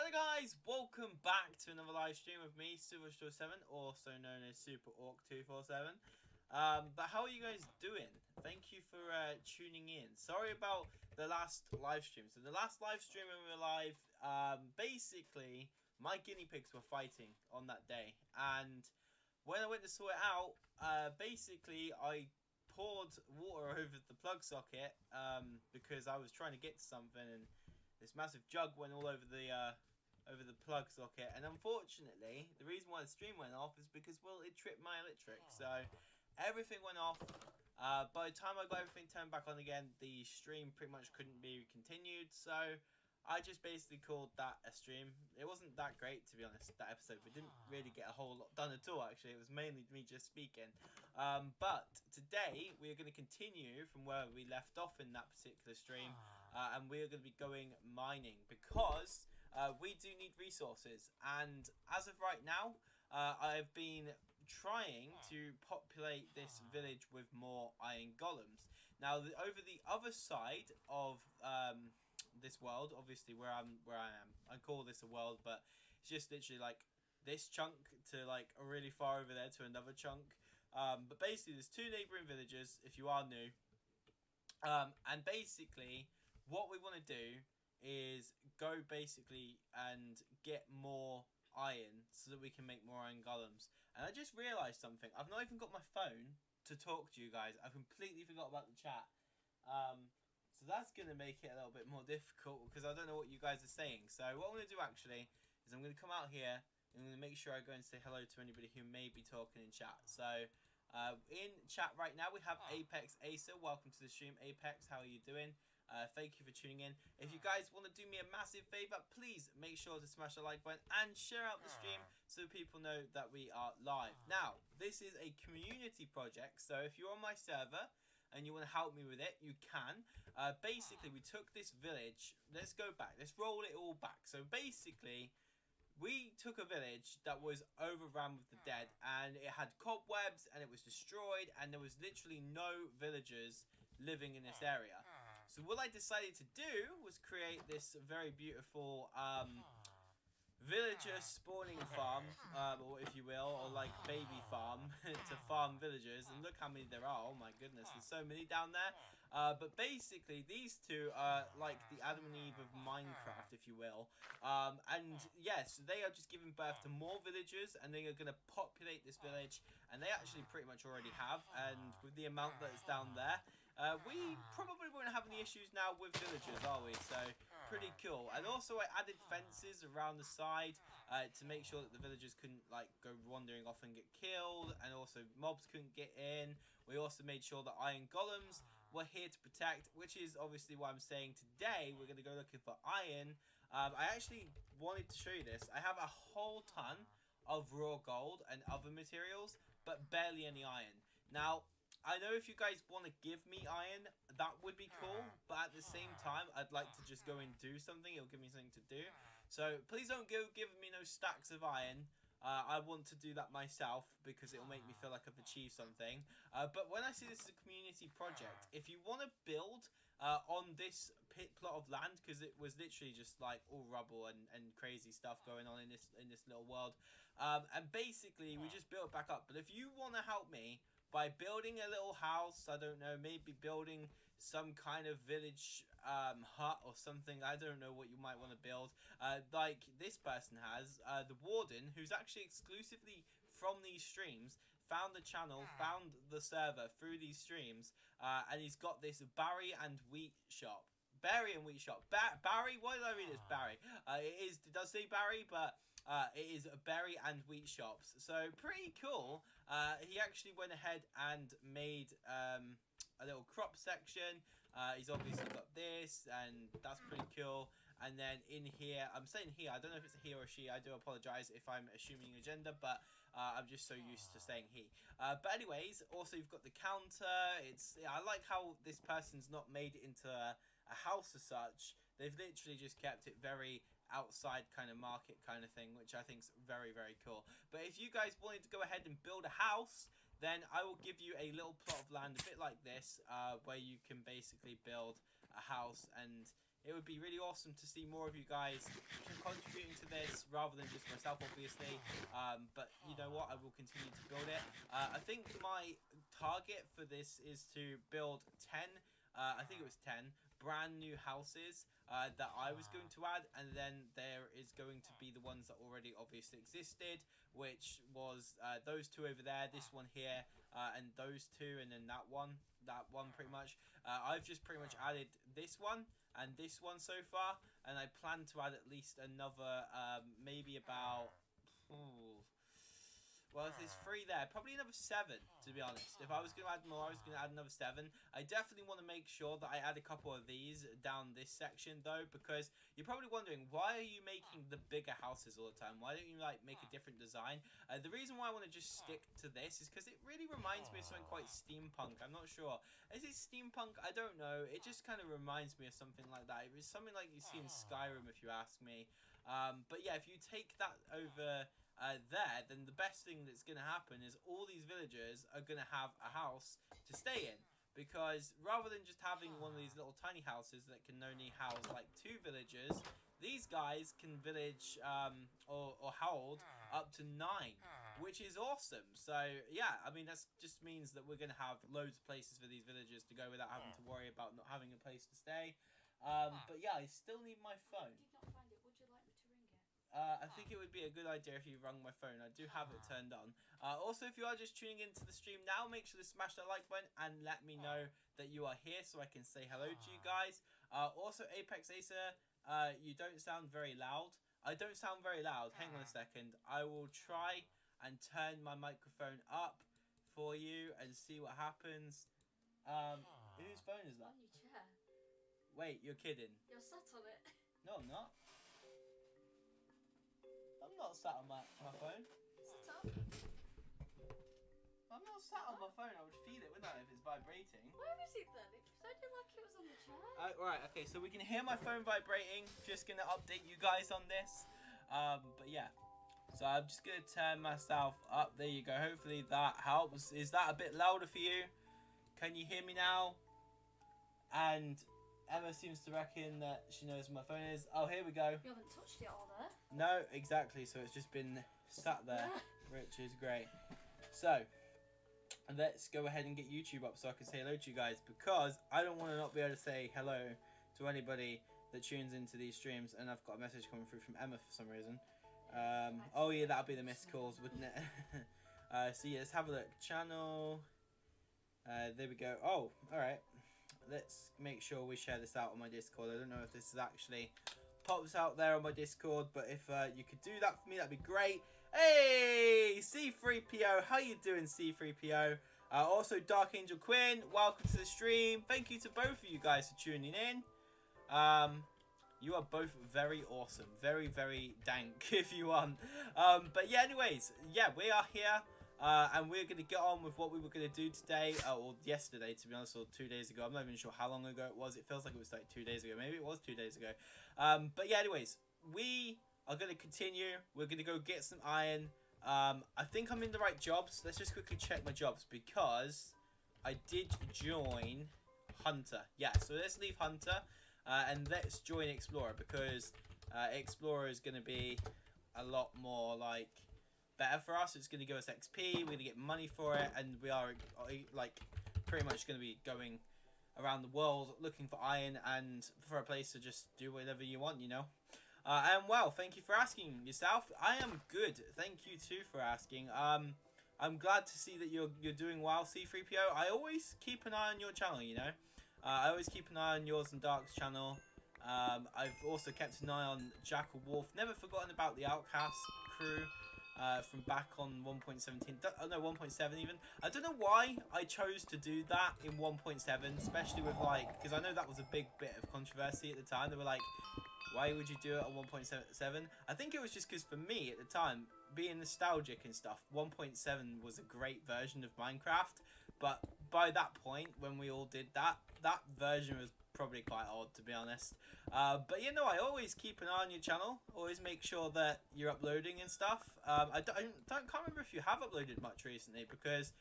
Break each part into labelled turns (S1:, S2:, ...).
S1: Hello guys, welcome back to another live stream of me, FudgeCraft, also known as Super Orc 247. But how are you guys doing? Thank you for tuning in. Sorry about the last live stream. So the last live stream when we were live, basically my guinea pigs were fighting on that day, and when I went to sort it out, basically I poured water over the plug socket because I was trying to get to something, and this massive jug went all over the plug socket, and unfortunately the reason why the stream went off is because, well, it tripped my electric. So everything went off. By the time I got everything turned back on again, the stream pretty much couldn't be continued, so I just basically called that a stream. It wasn't that great, to be honest, that episode. We didn't really get a whole lot done at all, actually. It was mainly me just speaking. But today, we are going to continue from where we left off in that particular stream. And we are going to be going mining because we do need resources. And as of right now, I've been trying to populate this village with more iron golems. Now, over the other side of this world, obviously where I am, I call this a world, but it's just literally like this chunk to like a really far over there to another chunk. But basically, there's two neighboring villages if you are new. And basically, what we want to do is go basically and get more iron so that we can make more iron golems. And I just realised something. I've not even got my phone to talk to you guys. I've completely forgot about the chat. So that's going to make it a little bit more difficult because I don't know what you guys are saying. So what I'm going to do actually is I'm going to come out here and I'm going to make sure I go and say hello to anybody who may be talking in chat. So in chat right now we have Apex Acer. Welcome to the stream, Apex. How are you doing? Thank you for tuning in. If you guys want to do me a massive favour, please make sure to smash the like button and share out the stream so people know that we are live. Now, this is a community project, so if you're on my server and you want to help me with it, you can. Basically, we took this village. Let's go back. Let's roll it all back. So basically, we took a village that was overrun with the dead, and it had cobwebs, and it was destroyed, and there was literally no villagers living in this area. So what I decided to do was create this very beautiful villager spawning farm, or if you will, or like baby farm to farm villagers. And look how many there are. Oh my goodness, there's so many down there. But basically these two are like the Adam and Eve of Minecraft, if you will. And yes, they are just giving birth to more villagers, and they are going to populate this village, and they actually pretty much already have. And with the amount that is down there, we probably won't have any issues now with villagers, are we? So, pretty cool. And also I added fences around the side to make sure that the villagers couldn't like go wandering off and get killed, and also mobs couldn't get in. We also made sure that iron golems were here to protect, which is obviously why I'm saying today we're going to go looking for iron. I actually wanted to show you this. I have a whole ton of raw gold and other materials, but barely any iron. Now, I know if you guys want to give me iron, that would be cool, but at the same time, I'd like to just go and do something. It'll give me something to do. So please don't go giving me no stacks of iron. I want to do that myself because it'll make me feel like I've achieved something. But when I see this as a community project, if you want to build on this plot of land, because it was literally just like all rubble and crazy stuff going on in this little world, and basically we just built it back up. But if you want to help me by building a little house, I don't know, maybe building some kind of village hut or something. I don't know what you might want to build. Like this person has, the Warden, who's actually exclusively from these streams, found the channel, found the server through these streams, and he's got this berry and wheat shop. Berry and wheat shop. Barry? Why did I read it as Barry? It does say Barry, but it is berry and wheat shops. So pretty cool. He actually went ahead and made a little crop section. He's obviously got this, and that's pretty cool. And then in here, I'm saying here, I don't know if it's a he or a she. I do apologize if I'm assuming a gender, but I'm just so used to saying he. But anyways, also you've got the counter. I like how this person's not made it into a house as such. They've literally just kept it very outside kind of market kind of thing, which I think is very, very cool. But if you guys wanted to go ahead and build a house, then I will give you a little plot of land a bit like this, where you can basically build a house, and it would be really awesome to see more of you guys contributing to this rather than just myself, obviously. But you know what? I will continue to build it. I think my target for this is to build 10, I think it was 10 brand new houses that I was going to add, and then there is going to be the ones that already obviously existed, which was those two over there, this one here, and those two, and then that one pretty much. I've just pretty much added this one and this one so far, and I plan to add at least another, maybe about, well, if there's 3 there, probably another 7, to be honest. If I was going to add more, I was going to add another 7. I definitely want to make sure that I add a couple of these down this section, though, because you're probably wondering, why are you making the bigger houses all the time? Why don't you, like, make a different design? The reason why I want to just stick to this is because it really reminds me of something quite steampunk. I'm not sure. Is it steampunk? I don't know. It just kind of reminds me of something like that. It was something like you see in Skyrim, if you ask me. But yeah, if you take that over there, then the best thing that's going to happen is all these villagers are going to have a house to stay in. Because rather than just having one of these little tiny houses that can only house like 2 villagers, these guys can village or hold up to 9, which is awesome. So yeah, I mean, that just means that we're going to have loads of places for these villagers to go without having to worry about not having a place to stay. But yeah, I still need my phone. I think it would be a good idea if you rung my phone. I do have it turned on. Also, if you are just tuning into the stream now, make sure to smash that like button and let me know that you are here so I can say hello to you guys. Also, Apex Acer, you don't sound very loud. I don't sound very loud. Hang on a second. I will try and turn my microphone up for you and see what happens. Whose phone is that?
S2: On your chair.
S1: Wait, you're kidding.
S2: You're sat on it.
S1: No, I'm not. I'm not sat on my phone.
S2: Sit up.
S1: I'm not sat on my phone. I would feel it, wouldn't I, if it's vibrating?
S2: Where is it then? It sounded like it was on the chair.
S1: Right, okay, so we can hear my phone vibrating. Just going to update you guys on this. But yeah. So I'm just going to turn myself up. There you go. Hopefully that helps. Is that a bit louder for you? Can you hear me now? And Emma seems to reckon that she knows where my phone is. Oh, here we go.
S2: You haven't touched it all there.
S1: No, exactly. So it's just been sat there, which is great. So let's go ahead and get YouTube up so I can say hello to you guys, because I don't want to not be able to say hello to anybody that tunes into these streams. And I've got a message coming through from Emma for some reason. Oh yeah, that'll be the missed calls, wouldn't it? So yeah, let's have a look. Channel. There we go. Oh, all right. Let's make sure we share this out on my Discord. I don't know if this is actually pops out there on my Discord, but if you could do that for me, that'd be great. Hey, C3PO, how you doing, C3PO? Also, Dark Angel Quinn, welcome to the stream. Thank you to both of you guys for tuning in. You are both very awesome, very, very dank if you want. But yeah, anyways, yeah, we are here. And we're going to get on with what we were going to do today, or yesterday, to be honest, or 2 days ago. I'm not even sure how long ago it was. It feels like it was like 2 days ago. Maybe it was 2 days ago. But yeah, anyways, we are going to continue. We're going to go get some iron. I think I'm in the right jobs. Let's just quickly check my jobs, because I did join Hunter. Yeah, so let's leave Hunter and let's join Explorer, because Explorer is going to be a lot more like better for us. It's going to give us XP, we're going to get money for it, and we are like pretty much going to be going around the world looking for iron and for a place to just do whatever you want, you know. And well, thank you for asking yourself. I am good, thank you too for asking. I'm glad to see that you're doing well, C3PO. I always keep an eye on your channel, you know. I always keep an eye on yours and Dark's channel. I've also kept an eye on Jackal Wolf. Never forgotten about the Outcast crew. From back on 1.17, oh no, 1.7 even. I don't know why I chose to do that in 1.7, especially with like, because I know that was a big bit of controversy at the time. They were like, why would you do it on 1.7? I think it was just because for me at the time, being nostalgic and stuff, 1.7 was a great version of Minecraft. But by that point, when we all did that, that version was probably quite odd, to be honest. But you know, I always keep an eye on your channel. Always make sure that you're uploading and stuff. I can't remember if you have uploaded much recently, because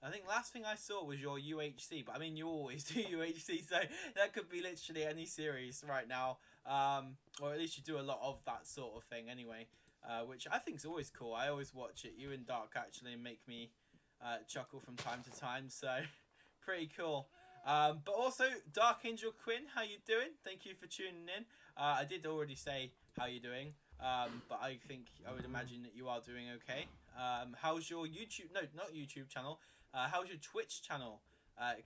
S1: I think last thing I saw was your UHC, but I mean you always do UHC, so that could be literally any series right now, or at least you do a lot of that sort of thing anyway, which I think is always cool. I always watch it. You and Dark actually make me chuckle from time to time, so pretty cool. But also Dark Angel Quinn, how you doing? Thank you for tuning in. I did already say how you doing, but I would imagine that you are doing okay. How's your YouTube? No, not YouTube channel. How's your Twitch channel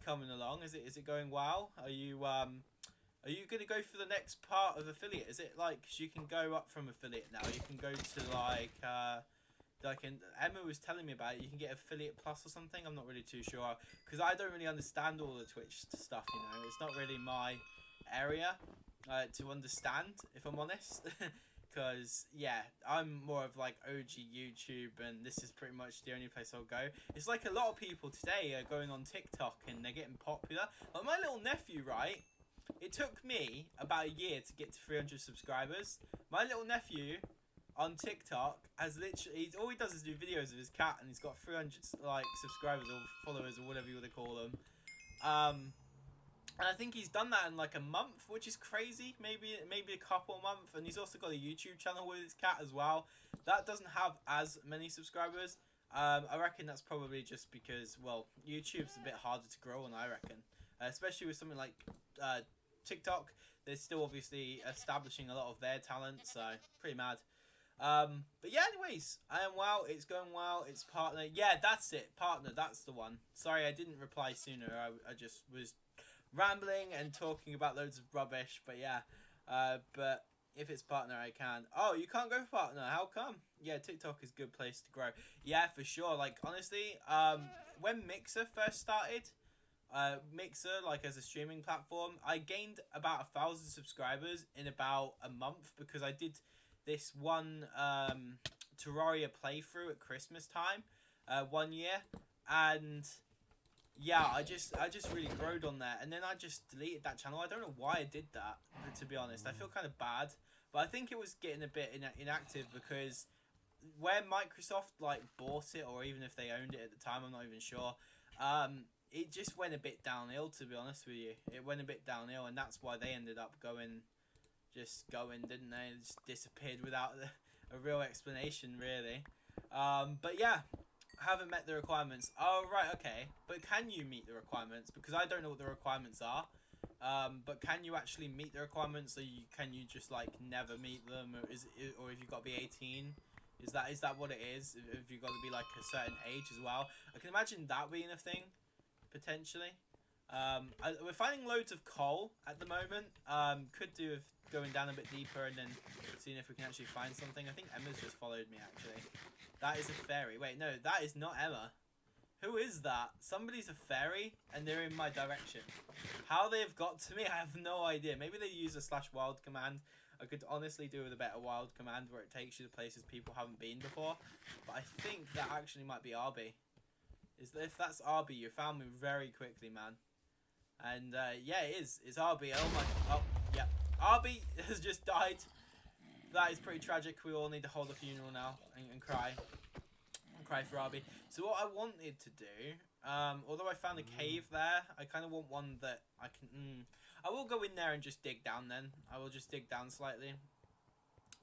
S1: coming along? Is it going well? Are you gonna go for the next part of affiliate? Is it like, 'cause you can go up from affiliate now? You can go to like Emma was telling me about it. You can get affiliate plus or something. I'm not really too sure because I don't really understand all the Twitch stuff. You know, it's not really my area to understand, if I'm honest. Because, yeah, I'm more of like OG YouTube, and this is pretty much the only place I'll go. It's like a lot of people today are going on TikTok and they're getting popular. Like my little nephew, right? It took me about a year to get to 300 subscribers. My little nephew on TikTok has literally, all he does is do videos of his cat, and he's got 300 like subscribers or followers or whatever you want to call them. And I think he's done that in like a month, which is crazy. Maybe a couple of months. And he's also got a YouTube channel with his cat as well. That doesn't have as many subscribers. I reckon that's probably just because, well, YouTube's a bit harder to grow on, I reckon. Especially with something like TikTok. They're still obviously establishing a lot of their talent, so pretty mad. But yeah, anyways, I am well. It's going well. It's partner. Yeah, that's it. Partner, that's the one. Sorry, I didn't reply sooner. I just was rambling and talking about loads of rubbish, but yeah, but if it's partner I can. Oh, you can't go for partner, how come? Yeah, TikTok is a good place to grow. Yeah, for sure. Like honestly, when Mixer first started, Mixer like as a streaming platform, I gained about 1,000 subscribers in about a month because I did this one Terraria playthrough at Christmas time one year, and yeah, I just really growed on there, and then I just deleted that channel. I don't know why I did that, to be honest. I feel kind of bad, but I think it was getting a bit inactive because where Microsoft like bought it, or even if they owned it at the time, I'm not even sure. It just went a bit downhill, to be honest with you. It went a bit downhill, and that's why they ended up going, didn't they? It just disappeared without a real explanation, really. But yeah. Haven't met the requirements. Oh right, okay. But can you meet the requirements? Because I don't know what the requirements are. But can you actually meet the requirements? Can you just like never meet them, or or if you've got to be 18? Is that what it is? If you've got to be like a certain age as well? I can imagine that being a thing potentially. We're finding loads of coal at the moment. Could do with going down a bit deeper and then seeing if we can actually find something. I think Emma's just followed me actually. That is a fairy. Wait, no, that is not Emma. Who is that? Somebody's a fairy and they're in my direction. How they've got to me, I have no idea. Maybe they use a /wild command. I could honestly do with a better wild command where it takes you to places people haven't been before. But I think that actually might be RB. If that's RB, you found me very quickly, man. And yeah, it is. It's RB. Oh my. Oh, yeah. RB has just died. That is pretty tragic. We all need to hold a funeral now and cry. Cry for RB. So what I wanted to do, although I found a cave there, I kind of want one that I can. I will go in there and just dig down. Then I will just dig down slightly.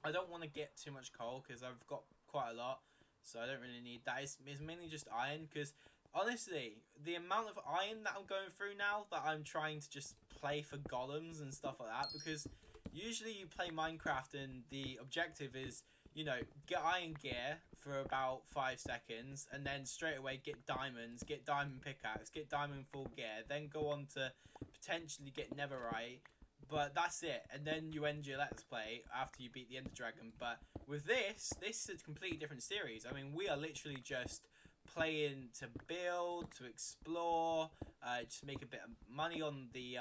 S1: I don't want to get too much coal because I've got quite a lot, so I don't really need that. It's mainly just iron because honestly, the amount of iron that I'm going through now that I'm trying to just play for golems and stuff like that, because usually you play Minecraft and the objective is, you know, get iron gear for about 5 seconds and then straight away get diamonds, get diamond pickaxe, get diamond full gear, then go on to potentially get netherite, but that's it, and then you end your let's play after you beat the ender dragon. But with this is a completely different series. I mean, we are literally just playing to build, to explore, just make a bit of money on the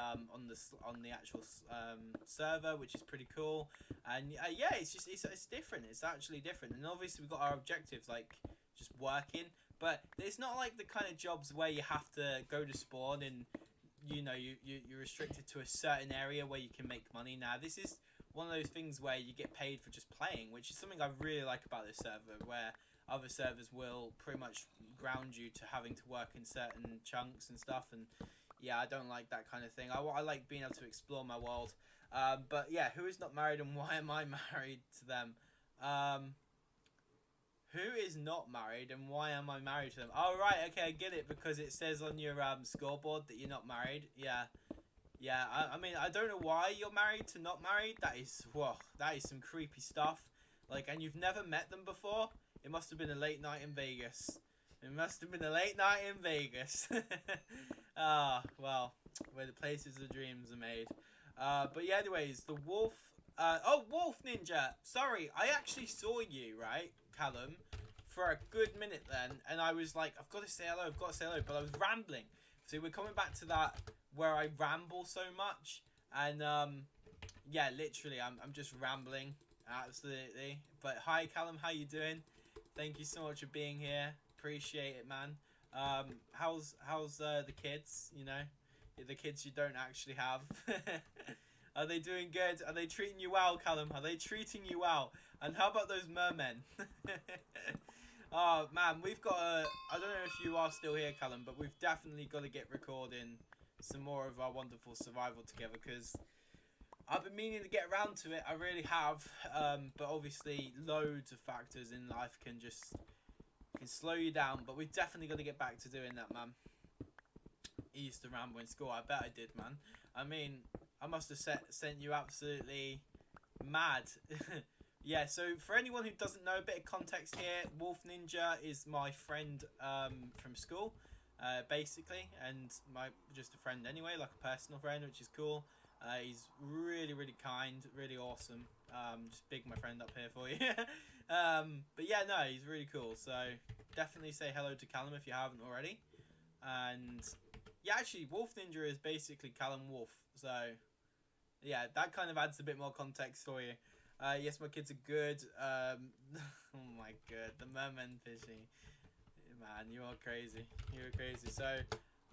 S1: actual server, which is pretty cool. And yeah, it's different. It's actually different. And obviously we've got our objectives, like just working, but it's not like the kind of jobs where you have to go to spawn and you know you're restricted to a certain area where you can make money. Now this is one of those things where you get paid for just playing, which is something I really like about this server, where other servers will pretty much ground you to having to work in certain chunks and stuff, and yeah, I don't like that kind of thing. I like being able to explore my world. But yeah, who is not married and why am I married to them? Who is not married and why am I married to them? Oh, right, okay, I get it, because it says on your scoreboard that you're not married. Yeah. Yeah, I mean, I don't know why you're married to not married. That is, whoa, that is some creepy stuff. Like, and you've never met them before? It must have been a late night in Vegas. It must have been a late night in Vegas. Ah, well, where the places of dreams are made. But yeah, anyways, the wolf... oh, Wolf Ninja! Sorry, I actually saw you, right, Callum, for a good minute then, and I was like, I've got to say hello, I've got to say hello, but I was rambling. So we're coming back to that where I ramble so much, and yeah, literally, I'm just rambling, absolutely. But hi, Callum, how you doing? Thank you so much for being here. Appreciate it, man. How's the kids? You know, the kids you don't actually have. Are they doing good? Are they treating you well, Callum? Are they treating you well? And how about those mermen? Oh man, we've got a... I don't know if you are still here, Callum, but we've definitely got to get recording some more of our wonderful survival together, because I've been meaning to get around to it. I really have, but obviously loads of factors in life can slow you down. But we've definitely got to get back to doing that, man. I used to ramble in school. I bet I did, man. I mean, I must have sent you absolutely mad. Yeah, so for anyone who doesn't know, a bit of context here, Wolf Ninja is my friend from school, basically, and just a friend anyway, like a personal friend, which is cool. He's really, really kind, really awesome. Just big my friend up here for you. But yeah, no, he's really cool. So definitely say hello to Callum if you haven't already. And yeah, actually, Wolf Ninja is basically Callum Wolf. So yeah, that kind of adds a bit more context for you. Yes, my kids are good. Oh my god, the merman fishing. Man, you are crazy. You are crazy. So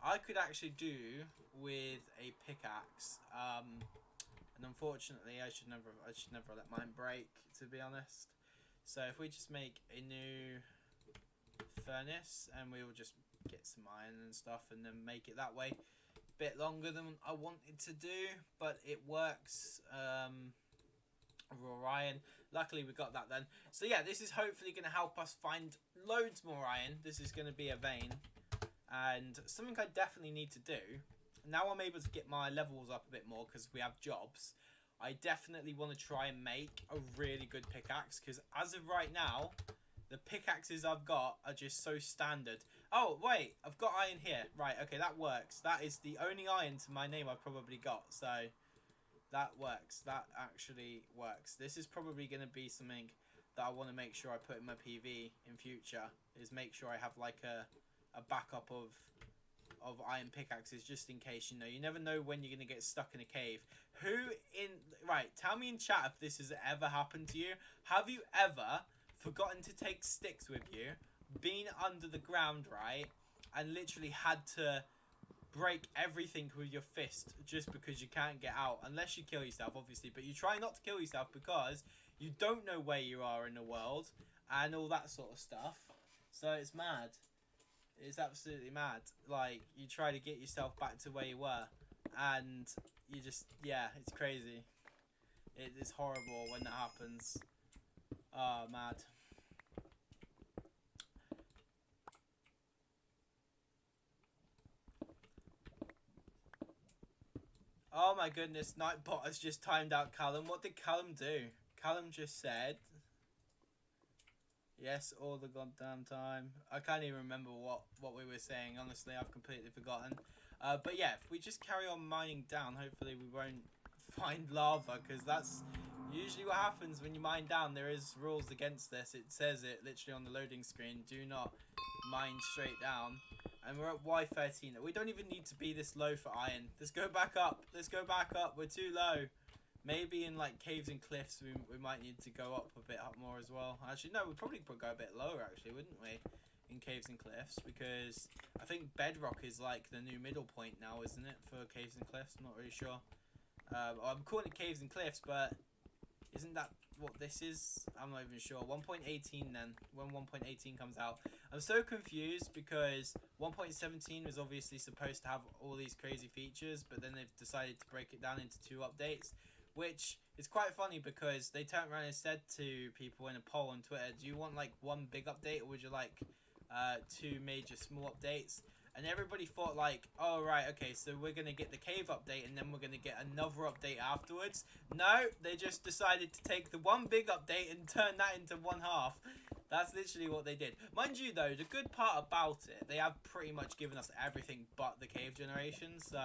S1: I could actually do with a pickaxe. And unfortunately, I should never let mine break, to be honest. So if we just make a new furnace, and we will just get some iron and stuff, and then make it that way. Bit longer than I wanted to do, but it works. Raw iron. Luckily we got that then. So yeah, this is hopefully going to help us find loads more iron. This is going to be a vein, and something I definitely need to do. Now I'm able to get my levels up a bit more because we have jobs. I definitely want to try and make a really good pickaxe, because as of right now, the pickaxes I've got are just so standard. Oh, wait, I've got iron here. Right, okay, that works. That is the only iron to my name I've probably got, so that works. That actually works. This is probably going to be something that I want to make sure I put in my PV in future, is make sure I have like a backup of iron pickaxes, just in case, you know. You never know when you're going to get stuck in a cave. Right, tell me in chat if this has ever happened to you. Have you ever forgotten to take sticks with you, been under the ground, right, and literally had to break everything with your fist just because you can't get out? Unless you kill yourself, obviously, but you try not to kill yourself because you don't know where you are in the world and all that sort of stuff. So it's mad. It's absolutely mad. Like, you try to get yourself back to where you were, and you just, yeah, it's crazy. It is horrible when that happens. Oh, mad. Oh my goodness, Nightbot has just timed out Callum. What did Callum do? Callum just said, yes, all the goddamn time. I can't even remember what we were saying. Honestly, I've completely forgotten. But yeah, if we just carry on mining down, hopefully we won't find lava, because that's usually what happens when you mine down. There is rules against this. It says it literally on the loading screen. Do not mine straight down. And we're at Y13. We don't even need to be this low for iron. Let's go back up. Let's go back up. We're too low. Maybe in like caves and cliffs we might need to go up a bit up more as well. Actually, no, we'd probably go a bit lower actually, wouldn't we? In caves and cliffs, because I think bedrock is like the new middle point now, isn't it, for caves and cliffs? I'm not really sure. I'm calling it caves and cliffs, but isn't that what this is. I'm not even sure. 1.18 then, when 1.18 comes out. I'm so confused because 1.17 was obviously supposed to have all these crazy features, but then they've decided to break it down into 2 updates, which is quite funny because they turned around and said to people in a poll on Twitter, do you want like 1 big update, or would you like 2 major small updates? And everybody thought like, oh right, okay, so we're going to get the cave update and then we're going to get another update afterwards. No, they just decided to take the 1 big update and turn that into 1/2. That's literally what they did. Mind you though, the good part about it, they have pretty much given us everything but the cave generation. So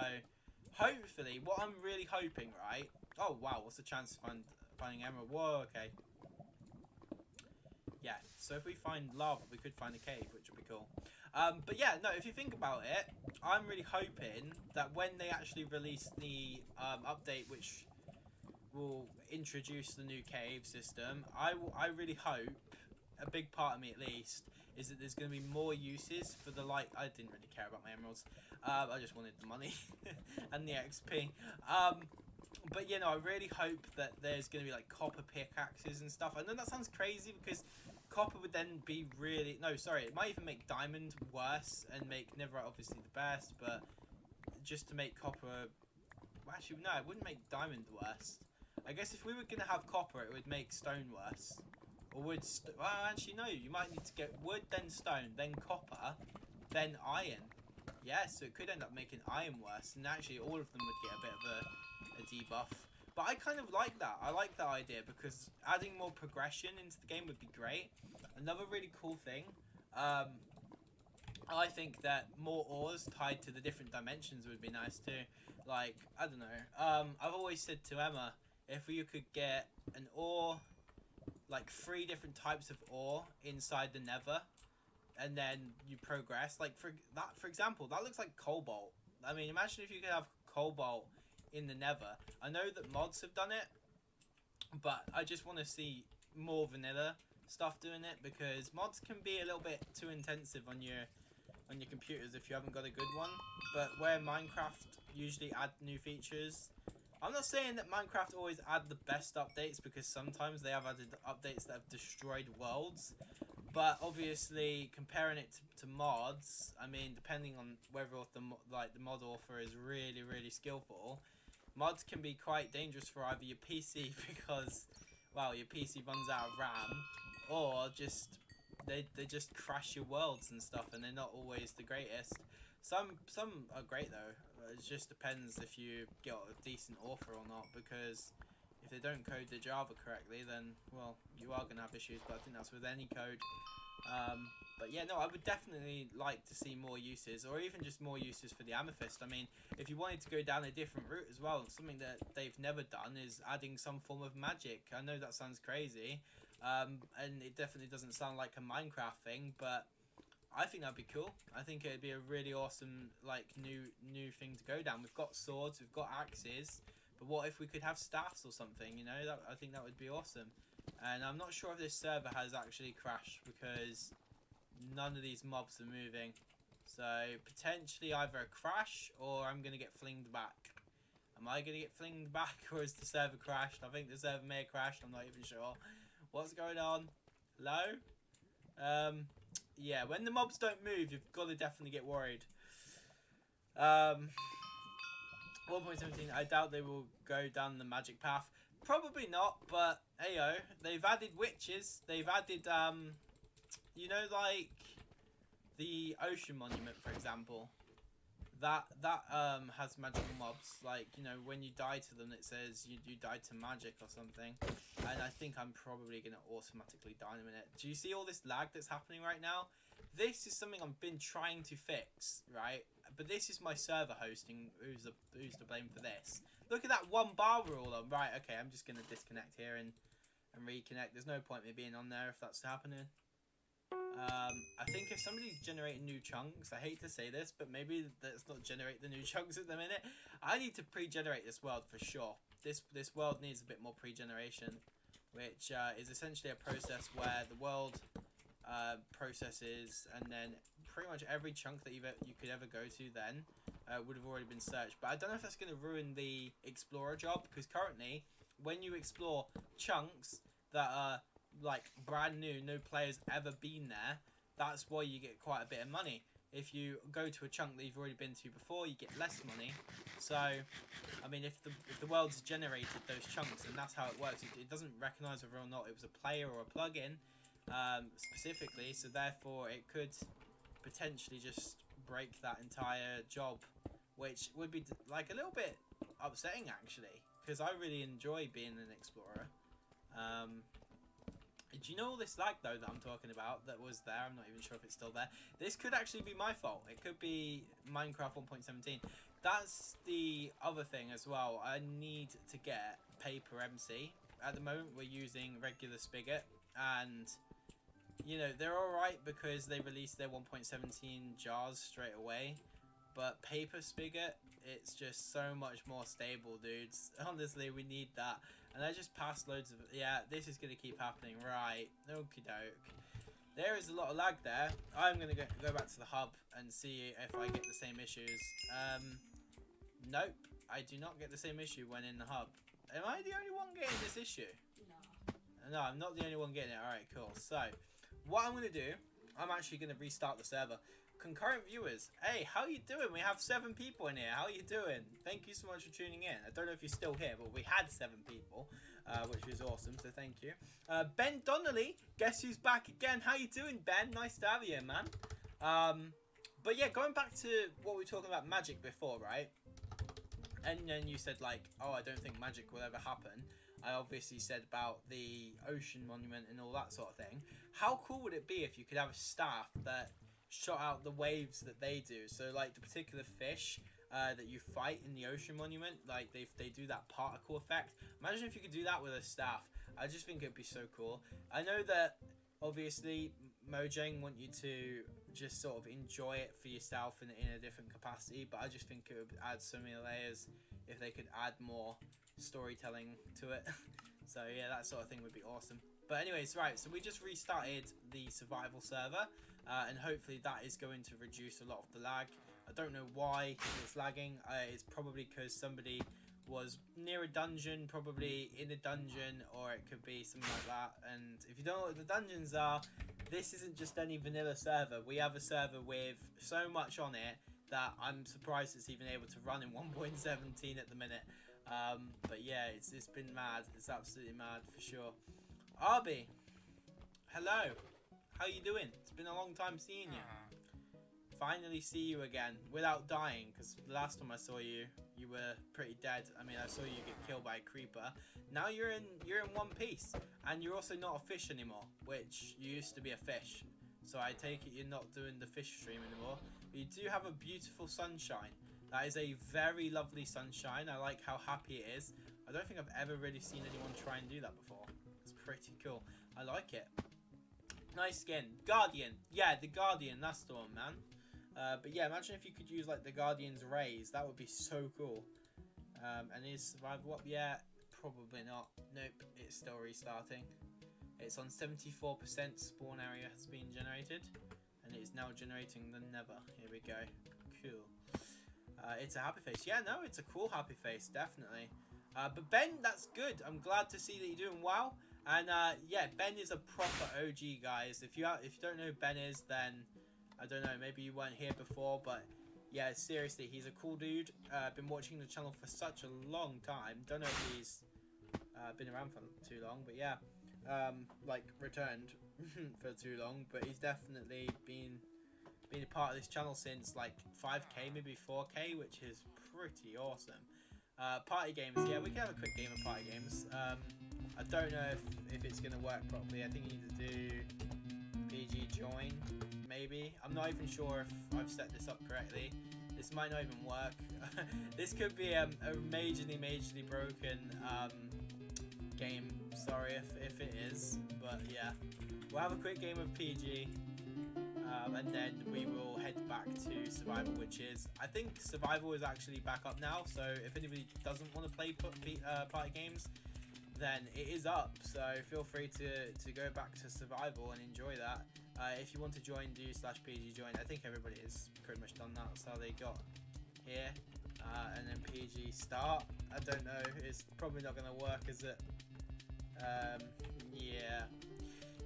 S1: hopefully, what I'm really hoping, right? Oh wow, what's the chance of finding emerald? Whoa, okay. Yeah, so if we find lava, we could find a cave, which would be cool. But yeah, no, if you think about it, I'm really hoping that when they actually release the update, which will introduce the new cave system, I really hope, a big part of me at least, is that there's going to be more uses for the, like, I didn't really care about my emeralds. I just wanted the money and the XP. But, you know, I really hope that there's going to be, like, copper pickaxes and stuff. I know that sounds crazy because copper would then be really... No, sorry, it might even make diamond worse and make netherite obviously the best, but just to make copper... Well, actually, no, it wouldn't make diamond worse. I guess if we were going to have copper, it would make stone worse. Or would... Well, actually, no, you might need to get wood, then stone, then copper, then iron. Yeah, so it could end up making iron worse, and actually all of them would get a bit of a debuff. But I kind of like that. I like that idea because adding more progression into the game would be great. Another really cool thing, I think that more ores tied to the different dimensions would be nice too. Like, I don't know. I've always said to Emma, if you could get an ore, like 3 different types of ore inside the nether, and then you progress. Like, for example, that looks like cobalt. I mean, imagine if you could have cobalt in the nether. I know that mods have done it, but I just want to see more vanilla stuff doing it, because mods can be a little bit too intensive on your computers if you haven't got a good one. But where Minecraft usually add new features, I'm not saying that Minecraft always add the best updates, because sometimes they have added updates that have destroyed worlds. But obviously, comparing it to mods, I mean, depending on whether the mod author is really, really skillful, mods can be quite dangerous for either your PC because, well, your PC runs out of RAM, or just they just crash your worlds and stuff, and they're not always the greatest. Some are great though. It just depends if you get a decent author or not, because if they don't code the Java correctly, then, well, you are going to have issues, but I think that's with any code. But yeah, no, I would definitely like to see more uses, or even just more uses for the amethyst. I mean, if you wanted to go down a different route as well, something that they've never done is adding some form of magic. I know that sounds crazy, and it definitely doesn't sound like a Minecraft thing, but I think that'd be cool. I think it'd be a really awesome, like, new thing to go down. We've got swords, we've got axes, but what if we could have staffs or something, you know? I think that would be awesome. And I'm not sure if this server has actually crashed, because none of these mobs are moving. So potentially either a crash, or I'm going to get flinged back. Am I going to get flinged back, or is the server crashed? I think the server may have crashed, I'm not even sure. What's going on? Hello? Yeah, when the mobs don't move, you've got to definitely get worried. 1.17, I doubt they will go down the magic path. Probably not, but heyo, they've added witches. They've added, you know, like the ocean monument, for example. That has magical mobs. Like, you know, when you die to them, it says you died to magic or something. And I think I'm probably going to automatically die in a minute. Do you see all this lag that's happening right now? This is something I've been trying to fix, right? But this is my server hosting. Who's to blame for this? Look at that 1 bar rule on. Right, okay, I'm just going to disconnect here and reconnect. There's no point me being on there if that's happening. I think if somebody's generating new chunks, I hate to say this, but maybe let's not generate the new chunks at the minute. I need to pre-generate this world for sure. This world needs a bit more pre-generation, which is essentially a process where the world processes, and then pretty much every chunk that you could ever go to then would have already been searched. But I don't know if that's going to ruin the explorer job, because currently when you explore chunks, that are like brand new, no players ever been there, that's why you get quite a bit of money. If you go to a chunk that you've already been to before, you get less money. So, I mean, if the world's generated those chunks, and that's how it works, it doesn't recognise whether or not it was a player or a plugin specifically. So therefore, it could potentially just break that entire job, which would be like a little bit upsetting actually, because I really enjoy being an explorer. Do you know all this lag though that I'm talking about that was there? I'm not even sure if it's still there. This could actually be my fault. It could be Minecraft 1.17. That's the other thing as well. I need to get paper MC. At the moment we're using regular spigot, and you know, they're alright because they released their 1.17 jars straight away. But paper spigot, it's just so much more stable, dudes. Honestly, we need that. And I just passed loads of... Yeah, this is going to keep happening. Right. Okie doke. There is a lot of lag there. I'm going to go back to the hub and see if I get the same issues. Nope. I do not get the same issue when in the hub. Am I the only one getting this issue? No. No, I'm not the only one getting it. Alright, cool. So, what I'm going to do, I'm actually going to restart the server. Concurrent viewers, hey, how you doing? We have 7 people in here. How you doing? Thank you so much for tuning in. I don't know if you're still here, but we had 7 people, which was awesome, so thank you. Ben Donnelly, guess who's back again? How you doing, Ben? Nice to have you here, man. But yeah, going back to what we were talking about magic before, right? And then you said like, oh, I don't think magic will ever happen. I obviously said about the ocean monument and all that sort of thing. How cool would it be if you could have a staff that shot out the waves that they do? So like the particular fish that you fight in the ocean monument, like they do that particle effect. Imagine if you could do that with a staff. I just think it'd be so cool. I know that obviously Mojang want you to just sort of enjoy it for yourself in a different capacity, but I just think it would add so many layers if they could add more storytelling to it. So yeah, that sort of thing would be awesome. But anyways, right, so we just restarted the survival server, and hopefully that is going to reduce a lot of the lag. I don't know why it's lagging. It's probably because somebody was near a dungeon, probably in a dungeon, or it could be something like that. And if you don't know what the dungeons are, this isn't just any vanilla server. We have a server with so much on it that I'm surprised it's even able to run in 1.17 at the minute. But yeah, it's been mad. It's absolutely mad for sure. Arby, hello. How you doing? It's been a long time seeing you. Finally see you again without dying, because the last time I saw you, you were pretty dead. I mean, I saw you get killed by a creeper. Now you're in one piece, and you're also not a fish anymore, which you used to be a fish. So I take it you're not doing the fish stream anymore. But you do have a beautiful sunshine. That is a very lovely sunshine. I like how happy it is. I don't think I've ever really seen anyone try and do that before. It's pretty cool. I like it. Nice skin. Guardian. Yeah, the Guardian. That's the one, man. But yeah, imagine if you could use like the Guardian's rays. That would be so cool. And is survival up yet? Probably not. Nope. It's still restarting. It's on 74% spawn area has been generated. And it is now generating the nether. Here we go. Cool. It's a happy face. Yeah, no, it's a cool happy face. Definitely. But Ben, that's good. I'm glad to see that you're doing well. And yeah, Ben is a proper OG, guys. If you don't know who Ben is, then I don't know, maybe you weren't here before, but yeah, seriously, he's a cool dude. Been watching the channel for such a long time. Don't know if he's been around for too long, but yeah, like returned for too long. But he's definitely been a part of this channel since like 5k, maybe 4k, which is pretty awesome. Party games, yeah, we can have a quick game of party games. I don't know if it's gonna work properly. I think you need to do PG join, maybe. I'm not even sure if I've set this up correctly. This might not even work. This could be a majorly broken game. Sorry if it is, but yeah, we'll have a quick game of PG, and then we will head back to survival, which is, I think survival is actually back up now. So if anybody doesn't want to play party games, then it is up, so feel free to go back to survival and enjoy that. If you want to join, do /PG join. I think everybody has pretty much done that. That's how they got here. And then PG start. I don't know, it's probably not going to work, is it? Yeah.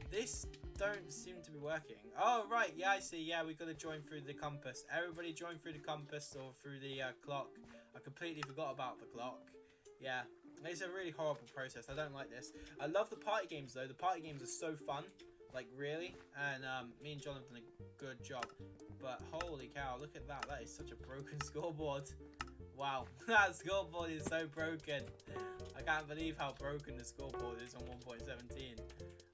S1: This don't seem to be working. Oh, right. Yeah, I see. Yeah, we got to join through the compass. Everybody join through the compass or through the clock. I completely forgot about the clock. Yeah. It's a really horrible process. I don't like this. I love the party games, though. The party games are so fun. Like, really. And me and John have done a good job. But holy cow, look at that. That is such a broken scoreboard. Wow. That scoreboard is so broken. I can't believe how broken the scoreboard is on 1.17.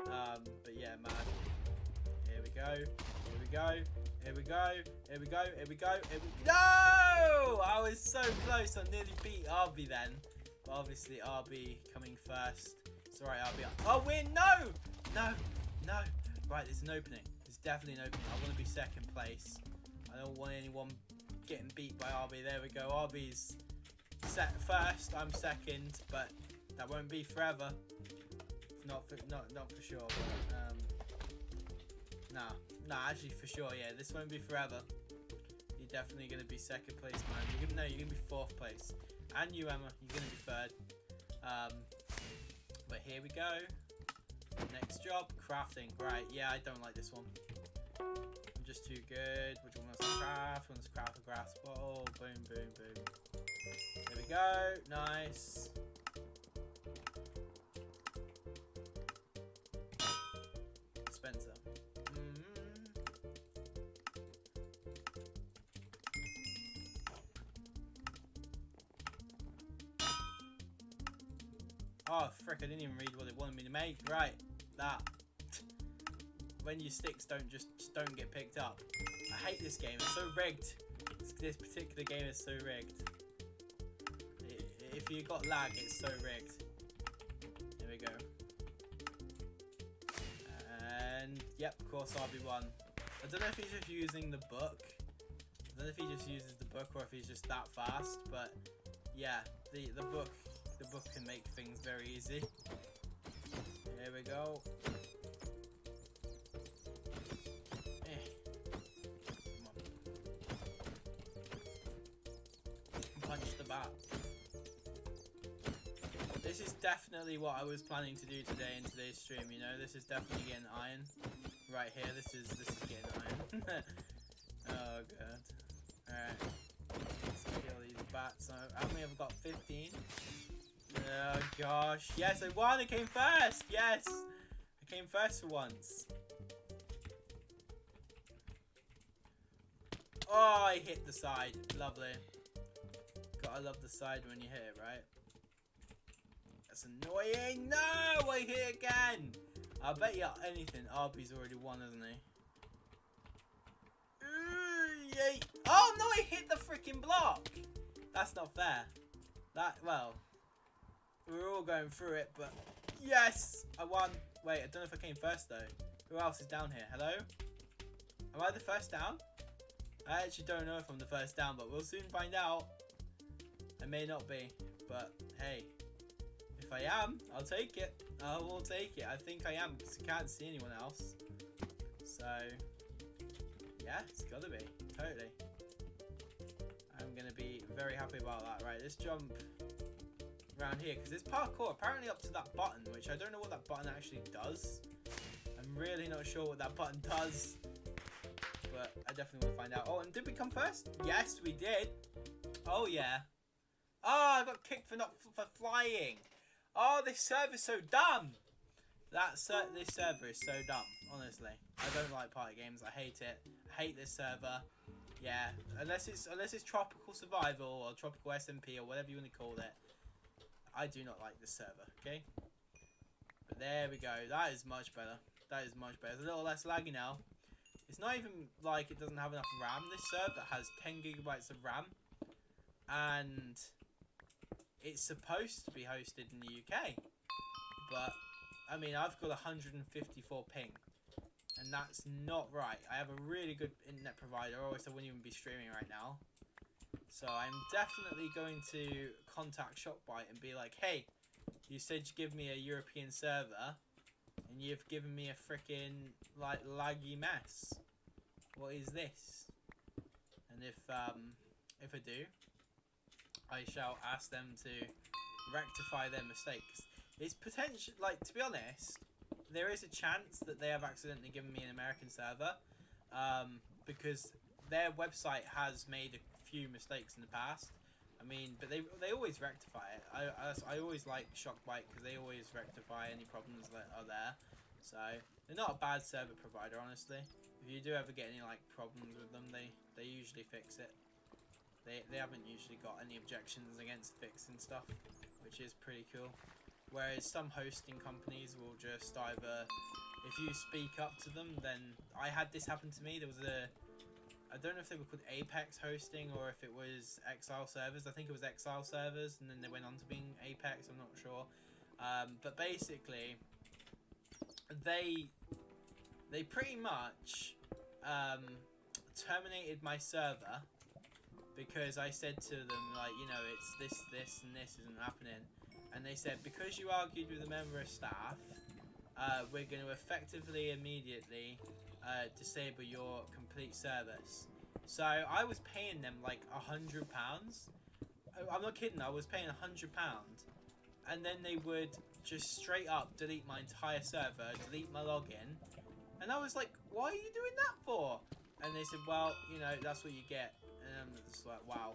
S1: But yeah, man. Here we go. Here we go. Here we go. Here we go. Here we go. Here we No! I was so close. I nearly beat RB then. But obviously RB coming first. It's alright, RB. Oh, win! No! No! No! Right, there's an opening. There's definitely an opening. I want to be second place. I don't want anyone getting beat by RB. There we go. RB's set first. I'm second. But that won't be forever. Not for sure. But, nah, actually for sure. Yeah, this won't be forever. You're definitely gonna be second place, man. You're gonna be fourth place, and you, Emma, you're gonna be third. But here we go. Next job, crafting. Right, yeah, I don't like this one. I'm just too good. Which one wants to craft? Wants to craft a grass bottle. Boom, boom, boom. There we go. Nice. Spencer. Oh, frick, I didn't even read what it wanted me to make. Right, that. When your sticks don't get picked up. I hate this game, it's so rigged. This particular game is so rigged. If you got lag, it's so rigged. Here we go. And, yep, of course RB1. I don't know if he's just using the book. I don't know if he just uses the book or if he's just that fast, but yeah, the book can make things very easy. Here we go. Come on. Punch the bat. This is definitely what I was planning to do today in today's stream, you know? This is definitely getting iron. Right here, this is getting iron. Oh god. Alright. Let's kill these bats. How many have I got? 15? Oh gosh. Yes, I won! I came first! Yes! I came first for once. Oh, I hit the side. Lovely. Gotta love the side when you hit it, right? That's annoying! No! I hit again! I bet you anything, RB's already won, hasn't he? Yay. Oh no, I hit the freaking block! That's not fair. Well, we're all going through it, but yes! I won. Wait, I don't know if I came first though. Who else is down here? Hello? Am I the first down? I actually don't know if I'm the first down, but we'll soon find out. I may not be, but hey. If I am, I'll take it. I will take it. I think I am, because I can't see anyone else. So, yeah, it's gotta be. Totally. I'm gonna be very happy about that. Right, let's jump around here, because there's parkour apparently up to that button, which I don't know what that button actually does. I'm really not sure what that button does, but I definitely want to find out. Oh, and did we come first? Yes, we did. Oh, yeah. Oh, I got kicked for flying. Oh, this server's so dumb. This server is so dumb, honestly. I don't like party games. I hate it. I hate this server. Yeah, unless it's Tropical Survival or Tropical SMP or whatever you want to call it. I do not like this server, okay? But there we go. That is much better. That is much better. It's a little less laggy now. It's not even like it doesn't have enough RAM. This server has 10 gigabytes of RAM. And it's supposed to be hosted in the UK. But, I mean, I've got 154 ping. And that's not right. I have a really good internet provider, or else I wouldn't even be streaming right now. So I'm definitely going to contact ShopBite and be like, hey, you said you give me a European server, and you've given me a freaking like laggy mess. What is this? And if I do, I shall ask them to rectify their mistakes. it's potential. Like, to be honest, there is a chance that they have accidentally given me an American server, because their website has made a few mistakes in the past. I mean, but they always rectify it. I always like Shockbite because they always rectify any problems that are there. So they're not a bad server provider, honestly. If you do ever get any like problems with them, they usually fix it. They haven't usually got any objections against fixing stuff, which is pretty cool. Whereas some hosting companies will just either, if you speak up to them, then I had this happen to me. There was I don't know if they were called Apex Hosting or if it was Exile Servers. I think it was Exile Servers, and then they went on to being Apex. I'm not sure. But basically, they pretty much terminated my server because I said to them, like, you know, it's this, and this isn't happening. And they said, because you argued with a member of staff, we're going to effectively, immediately disable your complete service. So I was paying them like £100. I'm not kidding, I was paying £100. And then they would just straight up delete my entire server, delete my login. And I was like, why are you doing that for? And they said, well, you know, that's what you get. And I'm just like, wow.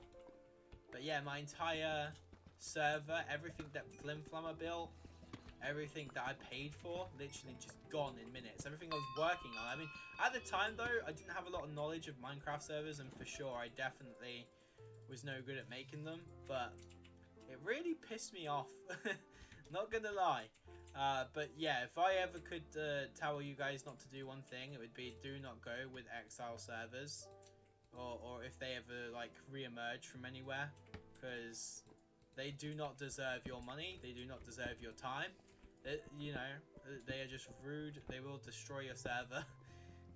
S1: But yeah, my entire server, everything that Flimflammer built, everything that I paid for, literally just gone in minutes. Everything I was working on. I mean, at the time though, I didn't have a lot of knowledge of Minecraft servers, and for sure I definitely was no good at making them, but it really pissed me off. Not gonna lie. But yeah, if I ever could tell you guys not to do one thing, it would be do not go with Exile servers, or if they ever like re-emerge from anywhere, because they do not deserve your money, they do not deserve your time. You know, they are just rude. They will destroy your server,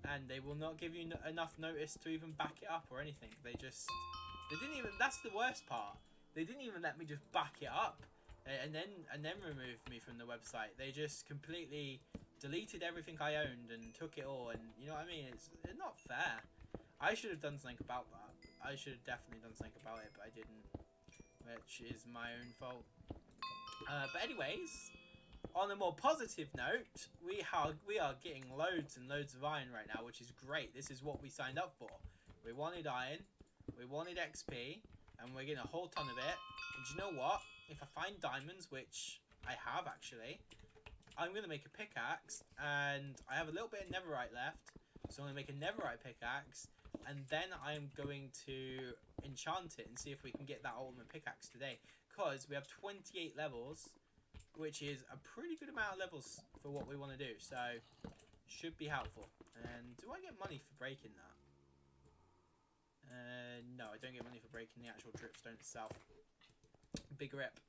S1: and they will not give you enough notice to even back it up or anything. They didn't even. That's the worst part. They didn't even let me just back it up, and then remove me from the website. They just completely deleted everything I owned and took it all. And you know what I mean? It's not fair. I should have done something about that. I should have definitely done something about it, but I didn't, which is my own fault. But anyways, on a more positive note, we are getting loads and loads of iron right now, which is great. This is what we signed up for. We wanted iron, we wanted XP, and we're getting a whole ton of it. And you know what? If I find diamonds, which I have actually, I'm going to make a pickaxe, and I have a little bit of netherite left, so I'm going to make a netherite pickaxe, and then I'm going to enchant it and see if we can get that ultimate pickaxe today, because we have 28 levels, which is a pretty good amount of levels for what we want to do, so should be helpful. And do I get money for breaking that? No, I don't get money for breaking the actual dripstone itself. Big rip.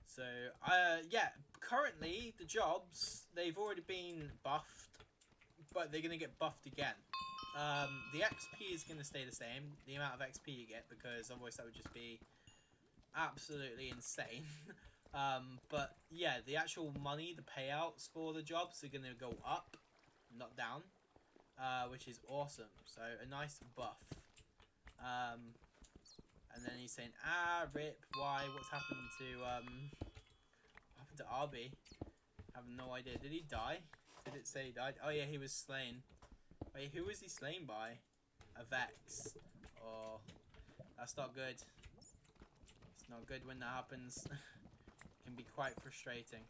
S1: So, yeah, currently the jobs, they've already been buffed, but they're going to get buffed again. The XP is going to stay the same, the amount of XP you get, because otherwise that would just be absolutely insane. But yeah, the actual money, the payouts for the jobs are going to go up, not down, which is awesome. So a nice buff. And then he's saying, rip, why, what's happened to RB? I have no idea. Did he die? Did it say he died? Oh yeah, he was slain. Wait, who was he slain by? A Vex. Oh, that's not good. It's not good when that happens. Can be quite frustrating.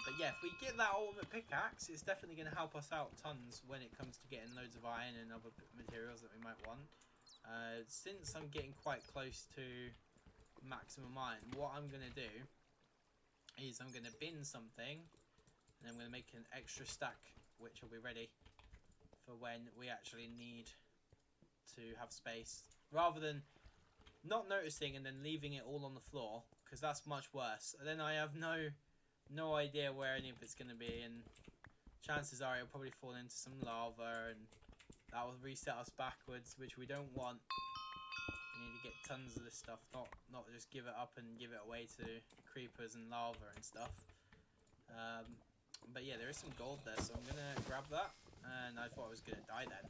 S1: But yeah, if we get that ultimate pickaxe, it's definitely going to help us out tons when it comes to getting loads of iron and other materials that we might want. Since I'm getting quite close to maximum iron, what I'm going to do is I'm going to bin something, and I'm going to make an extra stack, which will be ready for when we actually need to have space, rather than not noticing and then leaving it all on the floor, because that's much worse. And then I have no idea where any of it's going to be, and chances are it'll probably fall into some lava, and that will reset us backwards, which we don't want. We need to get tons of this stuff, not just give it up and give it away to creepers and lava and stuff. But yeah, there is some gold there, so I'm going to grab that. And I thought I was going to die then.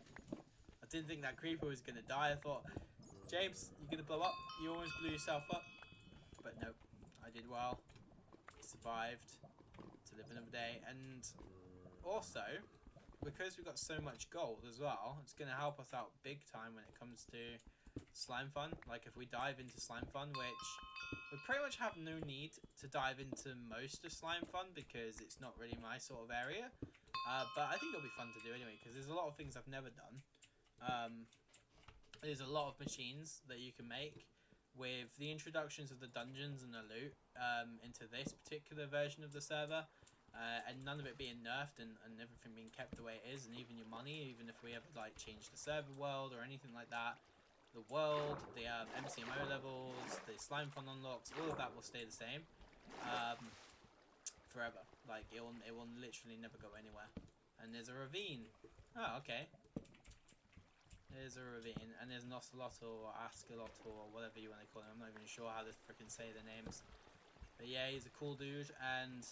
S1: I didn't think that creeper was going to die. I thought, James, you're going to blow up. You almost blew yourself up. But nope, I did well. survived to live another day. And also, because we've got so much gold as well, it's going to help us out big time when it comes to slime fun. Like if we dive into slime fun, which we pretty much have no need to dive into most of slime fun because it's not really my sort of area. But I think it'll be fun to do anyway because there's a lot of things I've never done. There's a lot of machines that you can make with the introductions of the dungeons and the loot into this particular version of the server. And none of it being nerfed and everything being kept the way it is, and even your money, even if we ever like change the server world or anything like that, the world, the MCMO levels, the slime fun unlocks, all of that will stay the same forever. Like it will literally never go anywhere. And there's a ravine. Oh, okay. There's a ravine, and there's an ocelotl or ascalotl or whatever you want to call him. I'm not even sure how to freaking say the names. But yeah, he's a cool dude, and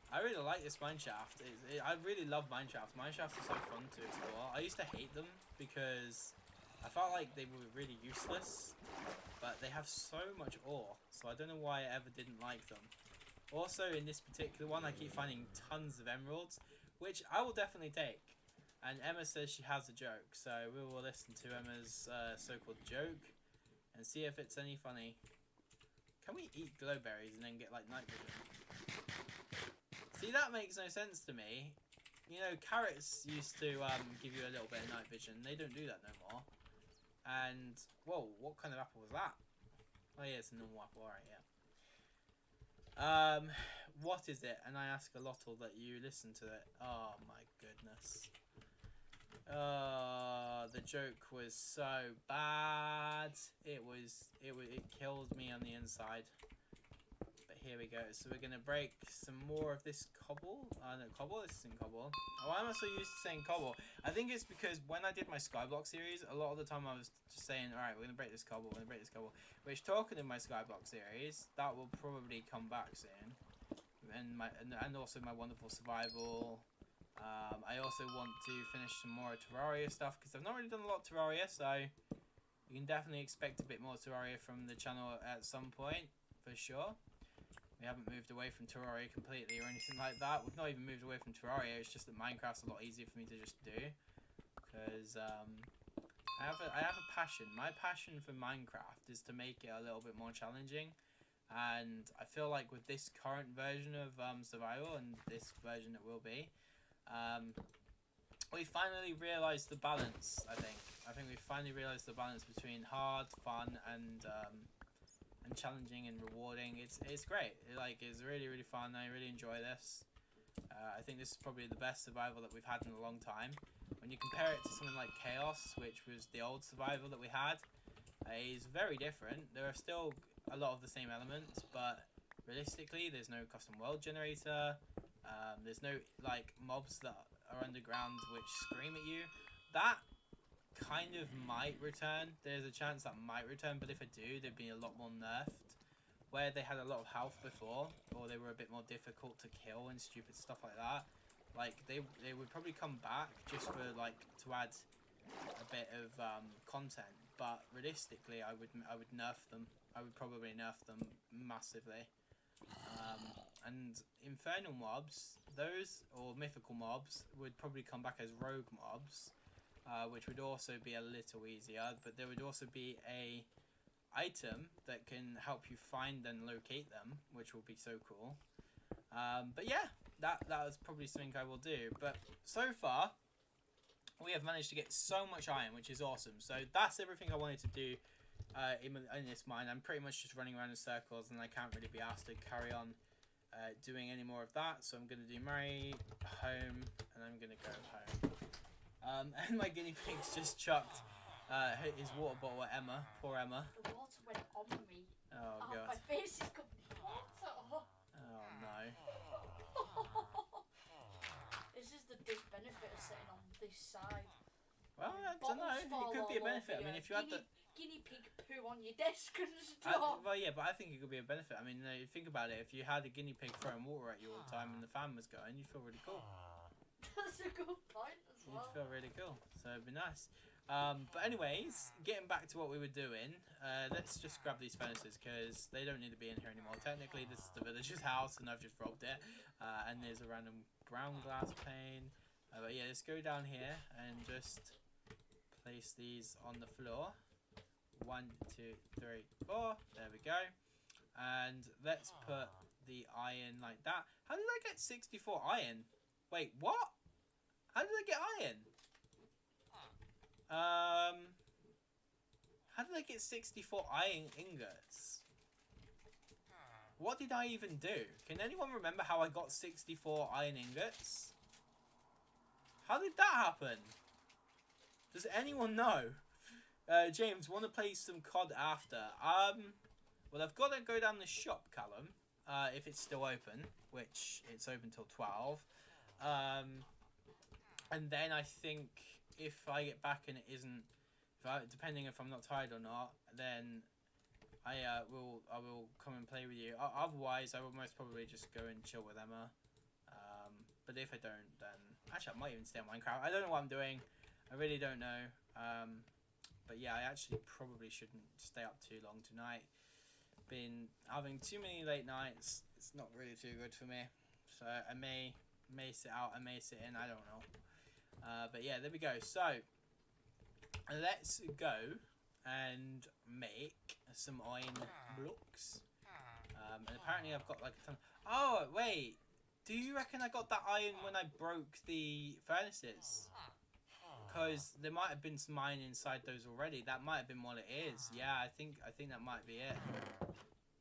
S1: I really like this mineshaft. I really love mineshafts. Mineshafts are so fun to explore. I used to hate them because I felt like they were really useless, but they have so much ore, so I don't know why I ever didn't like them. Also, in this particular one, I keep finding tons of emeralds, which I will definitely take. And Emma says she has a joke, so we will listen to Emma's so-called joke and see if it's any funny. Can we eat glowberries and then get like night vision? See, that makes no sense to me. You know, carrots used to give you a little bit of night vision. They don't do that no more. And, whoa, what kind of apple was that? Oh yeah, it's a normal apple, alright, yeah. What is it? And I ask a lotl that you listen to it. Oh my goodness. The joke was so bad. It killed me on the inside. Here we go. So we're gonna break some more of this cobble. No, cobble. This isn't cobble. Oh, why am I so used to saying cobble? I think it's because when I did my skyblock series, a lot of the time I was just saying, "All right, we're gonna break this cobble. We're gonna break this cobble." Which, talking in my skyblock series, that will probably come back soon. And also my wonderful survival. I also want to finish some more Terraria stuff because I've not really done a lot of Terraria, so you can definitely expect a bit more Terraria from the channel at some point for sure. We haven't moved away from Terraria completely or anything like that. We've not even moved away from Terraria. It's just that Minecraft's a lot easier for me to just do. Because I have a passion. My passion for Minecraft is to make it a little bit more challenging. And I feel like with this current version of survival and this version it will be, we finally realised the balance, I think. I think we finally realised the balance between hard, fun, and challenging and rewarding. It's great. It's really fun. I really enjoy this. I think this is probably the best survival that we've had in a long time. When you compare it to something like Chaos, which was the old survival that we had, it's very different. There are still a lot of the same elements, but realistically there's no custom world generator. There's no like mobs that are underground which scream at you. That kind of might return. There's a chance that might return, but if I do, they'd be a lot more nerfed. Where they had a lot of health before, or they were a bit more difficult to kill and stupid stuff like that. Like they would probably come back just for like to add a bit of content. But realistically, I would nerf them. I would probably nerf them massively. And infernal mobs, those or mythical mobs would probably come back as rogue mobs. Which would also be a little easier, but there would also be a item that can help you find and locate them, which will be so cool. But yeah, that was probably something I will do. But so far, we have managed to get so much iron, which is awesome. So that's everything I wanted to do in this mine. I'm pretty much just running around in circles, and I can't really be asked to carry on doing any more of that. So I'm going to do my home, and I'm going to go home. And my guinea pig's just chucked his water bottle at Emma. Poor Emma.
S2: The water went on me.
S1: Oh god.
S2: My face is covered in water.
S1: Oh no.
S2: This is the disbenefit of sitting on this side.
S1: Well, I don't know. It could be a benefit. I mean, if you had the
S2: guinea pig poo on your desk and stuff.
S1: well, yeah, but I think it could be a benefit. I mean, you think about it. If you had a guinea pig throwing water at you all the time and the fan was going, you'd feel really cool.
S2: That's a good point as well.
S1: You'd feel really cool. So it'd be nice. But anyways, getting back to what we were doing, let's just grab these furnaces because they don't need to be in here anymore. Technically, this is the villager's house and I've just robbed it. And there's a random brown glass pane. But yeah, let's go down here and just place these on the floor. 1, 2, 3, 4. There we go. And let's put the iron like that. How did I get 64 iron? Wait, what? How did I get iron? How did I get 64 iron ingots? What did I even do? Can anyone remember how I got 64 iron ingots? How did that happen? Does anyone know? James, want to play some COD after? Well, I've got to go down the shop, Callum, if it's still open, which it's open till 12. And then I think if I get back and it isn't, depending if I'm not tired or not, then I will come and play with you. Otherwise, I will most probably just go and chill with Emma. But if I don't, then actually I might even stay on Minecraft. I don't know what I'm doing. I really don't know. But yeah, I actually probably shouldn't stay up too long tonight. Been having too many late nights. It's not really too good for me. So I may sit out, I may sit in, I don't know. But yeah, there we go. So let's go and make some iron blocks. And apparently I've got like a ton. Oh wait, do you reckon I got that iron when I broke the furnaces? Because there might have been some iron inside those already. That might have been what it is. Yeah, I think that might be it.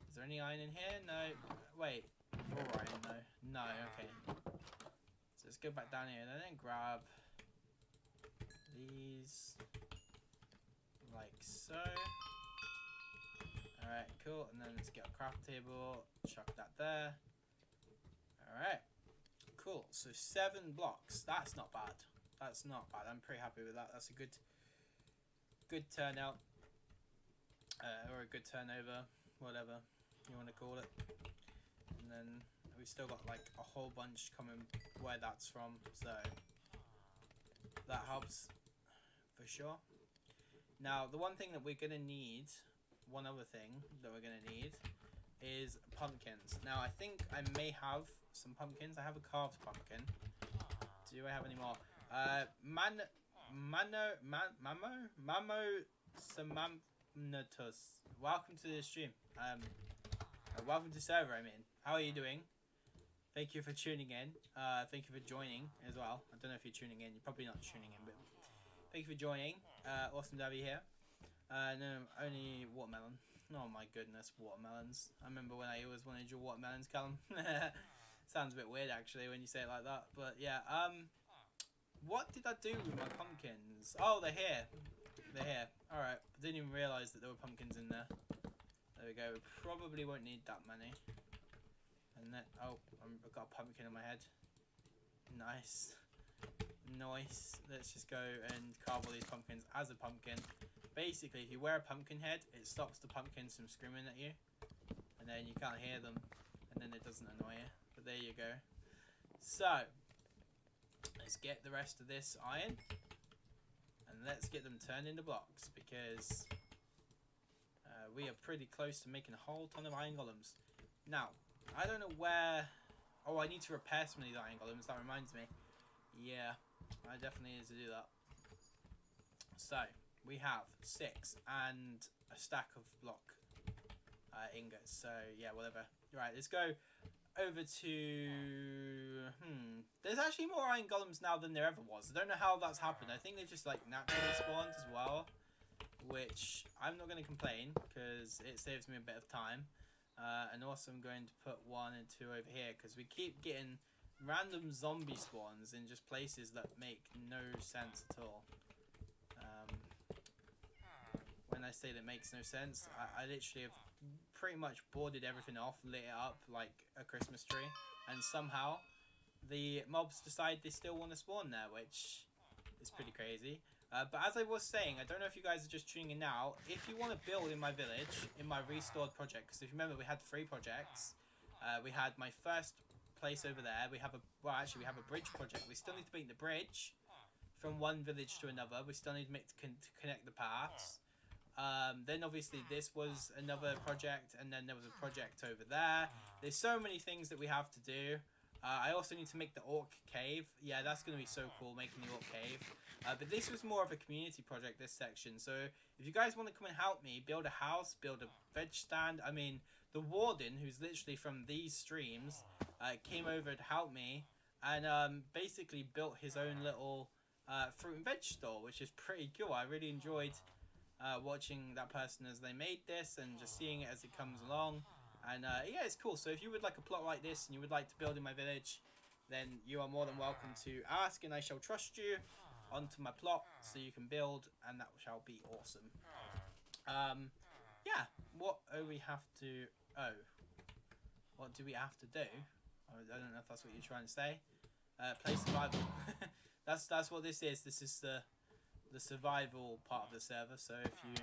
S1: Is there any iron in here? No. Wait. Raw iron though. No. Okay. So let's go back down here and then grab these like so. All right. Cool. And then let's get a craft table. Chuck that there. All right. Cool. So 7 blocks. That's not bad. That's not bad. I'm pretty happy with that. That's a good turnout. Or a good turnover. Whatever you want to call it. And then we've still got like a whole bunch coming where that's from. So that helps for sure. Now the one thing that we're going to need, one other thing that we're going to need is pumpkins. Now I think I may have some pumpkins. I have a carved pumpkin. Do I have any more? Mamo Samamnatus. Welcome to the stream. Welcome to server, I mean. How are you doing? Thank you for tuning in. Thank you for joining as well. I don't know if you're tuning in. You're probably not tuning in, but thank you for joining. Awesome to have you here. No, only watermelon. Oh my goodness, watermelons. I remember when I always wanted your watermelons, Callum. Sounds a bit weird actually when you say it like that. But yeah, what did I do with my pumpkins? Oh, they're here. They're here. Alright. I didn't even realise that there were pumpkins in there. There we go. We probably won't need that many. And then, oh, I've got a pumpkin on my head. Nice. Nice. Let's just go and carve all these pumpkins as a pumpkin. Basically, if you wear a pumpkin head, it stops the pumpkins from screaming at you. And then you can't hear them. And then it doesn't annoy you. But there you go. So, let's get the rest of this iron. And let's get them turned into blocks. Because we are pretty close to making a whole ton of iron golems. Now, I don't know where... Oh, I need to repair some of these iron golems. That reminds me. Yeah, I definitely need to do that. So, we have 6 and a stack of block ingots. So, yeah, whatever. Right, let's go over to... There's actually more iron golems now than there ever was. I don't know how that's happened. I think they just, like, naturally spawned as well. Which, I'm not going to complain, because it saves me a bit of time. And also I'm going to put 1 and 2 over here, because we keep getting random zombie spawns in just places that make no sense at all. When I say that makes no sense, I literally have pretty much boarded everything off, lit it up like a Christmas tree, and somehow the mobs decide they still want to spawn there, which is pretty crazy. But as I was saying, I don't know if you guys are just tuning in now, if you want to build in my village, in my restored project, because if you remember we had 3 projects, we had my first place over there, we have a, well actually we have a bridge project, we still need to paint the bridge, from one village to another. We still need to connect the paths. Then obviously this was another project, and then there was a project over there. There's so many things that we have to do. I also need to make the orc cave. Yeah, that's going to be so cool, making the orc cave. But this was more of a community project, this section. So if you guys want to come and help me build a house, build a veg stand. I mean, the warden, who's literally from these streams, came over to help me and basically built his own little fruit and veg store, which is pretty cool. I really enjoyed watching that person as they made this and just seeing it as it comes along. And yeah, it's cool. So if you would like a plot like this and you would like to build in my village, then you are more than welcome to ask, and I shall trust you onto my plot so you can build, and that shall be awesome. Yeah, what do we have to... Oh. What do we have to do? I don't know if that's what you're trying to say. Play survival. That's what this is. This is the survival part of the server. So if you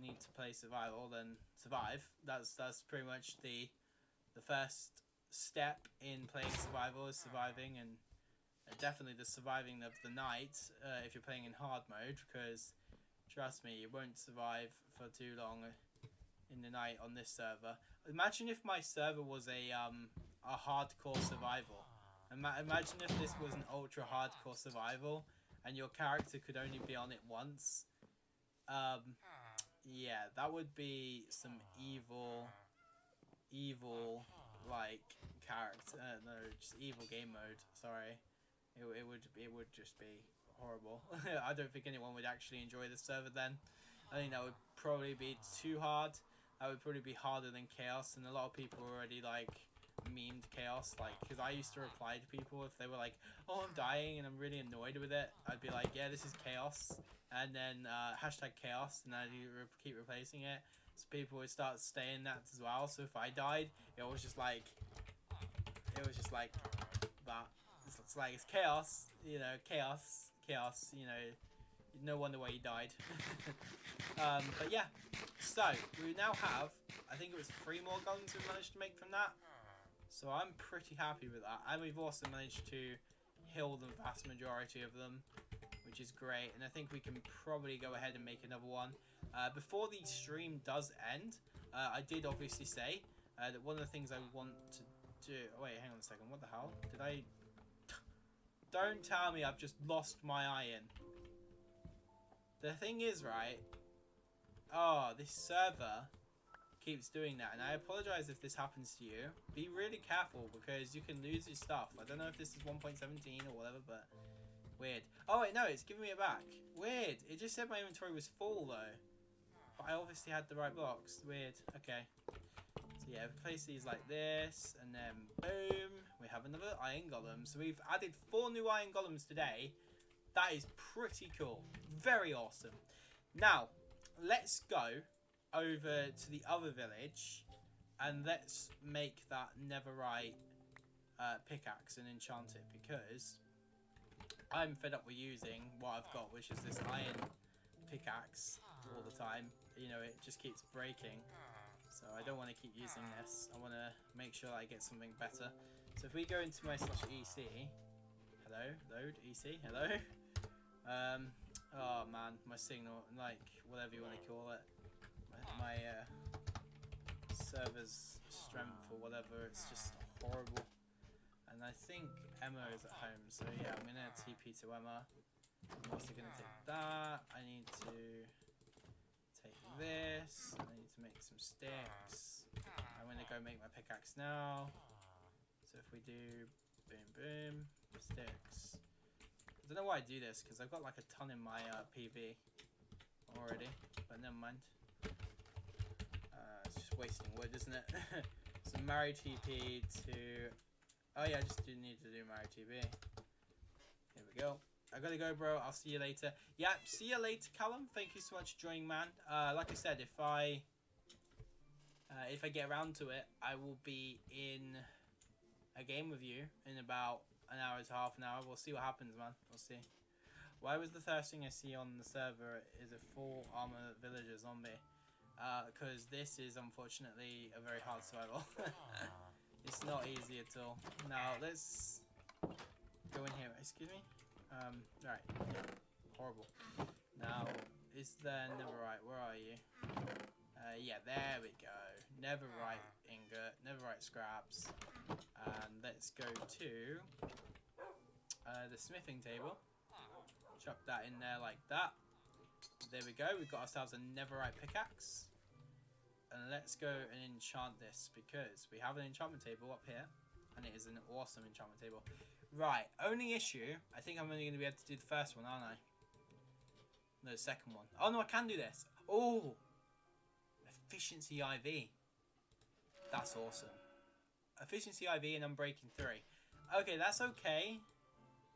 S1: need to play survival, then survive. That's pretty much the first step in playing survival, is surviving, and definitely the surviving of the night if you're playing in hard mode, because trust me, you won't survive for too long in the night on this server. Imagine if my server was a hardcore survival. Imagine if this was an ultra hardcore survival and your character could only be on it once. Yeah, that would be some evil like character. No, just evil game mode. Sorry, it would just be horrible. I don't think anyone would actually enjoy the server then. I think that would probably be too hard. That would probably be harder than Chaos, and a lot of people already like memed Chaos, like, because I used to reply to people if they were like, oh, I'm dying and I'm really annoyed with it. I'd be like, yeah, this is Chaos, and then hashtag Chaos, and I'd keep replacing it, so people would start saying that as well. So if I died, it was just like that. It's like, it's Chaos, you know, Chaos, you know, no wonder why he died. But yeah, so we now have, I think it was 3 more guns we managed to make from that. So I'm pretty happy with that. And we've also managed to heal the vast majority of them, which is great. And I think we can probably go ahead and make another one. Before the stream does end, I did obviously say that one of the things I want to do... Oh, wait, hang on a second. What the hell? Did I... Don't tell me I've just lost my iron. The thing is, right... Oh, this server keeps doing that, and I apologize if this happens to you. Be really careful, because you can lose your stuff. I don't know if this is 1.17 or whatever, but weird. Oh wait, no, it's giving me it back. Weird. It just said my inventory was full though, but I obviously had the right blocks. Weird. Okay. So yeah, we place these like this, and then boom, we have another iron golem. So we've added 4 new iron golems today. That is pretty cool. Very awesome. Now, let's go over to the other village and let's make that netherite pickaxe and enchant it, because I'm fed up with using what I've got, which is this iron pickaxe all the time. You know, it just keeps breaking, so I don't want to keep using this. I want to make sure I get something better. So if we go into my /EC, hello, load, EC, hello. Oh man, my signal, like, whatever you want to call it, my server's strength or whatever, it's just horrible. And I think Emma is at home, so yeah, I'm gonna TP to Emma. I'm also gonna take that. I need to take this. I need to make some sticks. I'm gonna go make my pickaxe now. So if we do boom boom sticks. I don't know why I do this, because I've got like a ton in my PV already, but never mind. It's just wasting wood, isn't it? So marry TP to... Oh yeah, I just do need to do marry TP. Here we go. I gotta go, bro. I'll see you later. Yeah, see you later, Callum. Thank you so much for joining, man. Like I said, if I get around to it, I will be in a game with you in about an hour to half an hour. We'll see what happens, man. We'll see. Why was the first thing I see on the server is a full armor villager zombie? Because this is unfortunately a very hard survival. It's not easy at all. Now let's go in here. Excuse me. Right. Yeah. Horrible. Now, is there netherite? Where are you? Yeah, there we go. Netherite ingot, netherite scraps. And let's go to the smithing table. Chop that in there like that. There we go. We've got ourselves a netherite pickaxe. And let's go and enchant this because we have an enchantment table up here. And it is an awesome enchantment table. Right, only issue. I think I'm only going to be able to do the first one, aren't I? No, the second one. Oh no, I can do this. Oh! Efficiency IV. That's awesome. Efficiency IV and Unbreaking 3. Okay, that's okay.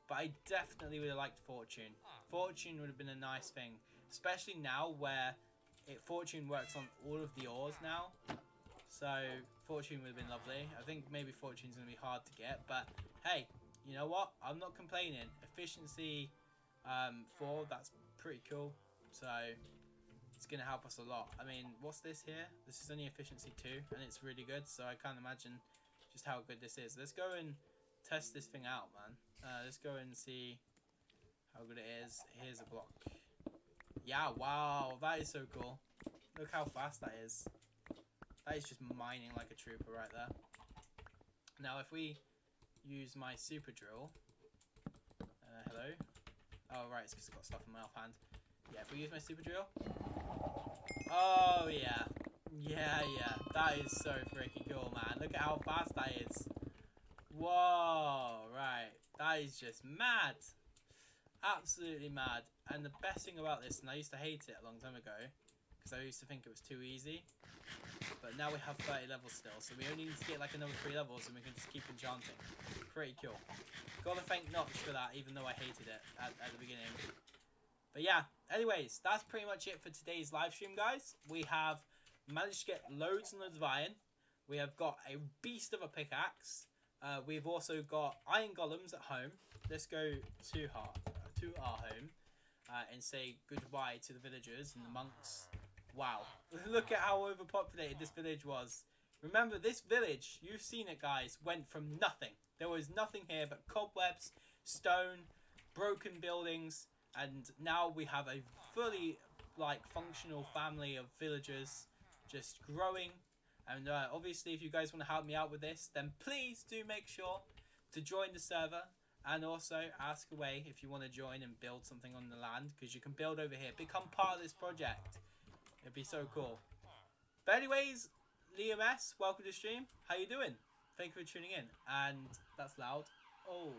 S1: But I definitely would have liked Fortune. Fortune would have been a nice thing. Especially now where Fortune works on all of the ores now. So, Fortune would have been lovely. I think maybe Fortune's going to be hard to get. But, hey, you know what? I'm not complaining. Efficiency 4, that's pretty cool. So, it's going to help us a lot. I mean, what's this here? This is only efficiency 2, and it's really good. So, I can't imagine just how good this is. Let's go and test this thing out, man. Let's go and see how good it is. Here's a block. Yeah, wow, that is so cool. Look how fast that is. That is just mining like a trooper right there. Now, if we use my super drill... hello? Oh, right, it's because I've got stuff in my offhand. Yeah, if we use my super drill... Oh, yeah. Yeah. That is so freaking cool, man. Look at how fast that is. Whoa, right. That is just mad. Absolutely mad. And the best thing about this, and I used to hate it a long time ago, because I used to think it was too easy. But now we have 30 levels still, so we only need to get like another 3 levels and we can just keep enchanting. Pretty cool. Gotta thank Notch for that, even though I hated it at the beginning. But yeah, anyways, that's pretty much it for today's live stream, guys. We have managed to get loads and loads of iron. We have got a beast of a pickaxe. We've also got iron golems at home. Let's go to our home and say goodbye to the villagers and the monks. Wow, look at how overpopulated this village was. Remember, this village, you've seen it, guys, went from nothing. There was nothing here but cobwebs, stone, broken buildings, and now we have a fully functional family of villagers just growing. And obviously, if you guys want to help me out with this, then please do make sure to join the server. And also ask away if you want to join and build something on the land, because you can build over here. Become part of this project. It'd be so cool. But anyways, Liam S, welcome to the stream. How you doing? Thank you for tuning in. And that's loud. Oh.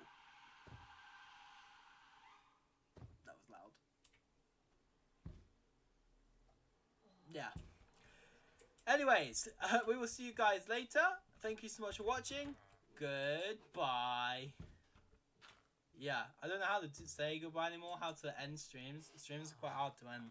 S1: That was loud. Yeah. Anyways, we will see you guys later. Thank you so much for watching. Goodbye. Yeah, I don't know how to say goodbye anymore, how to end streams. Streams are quite hard to end.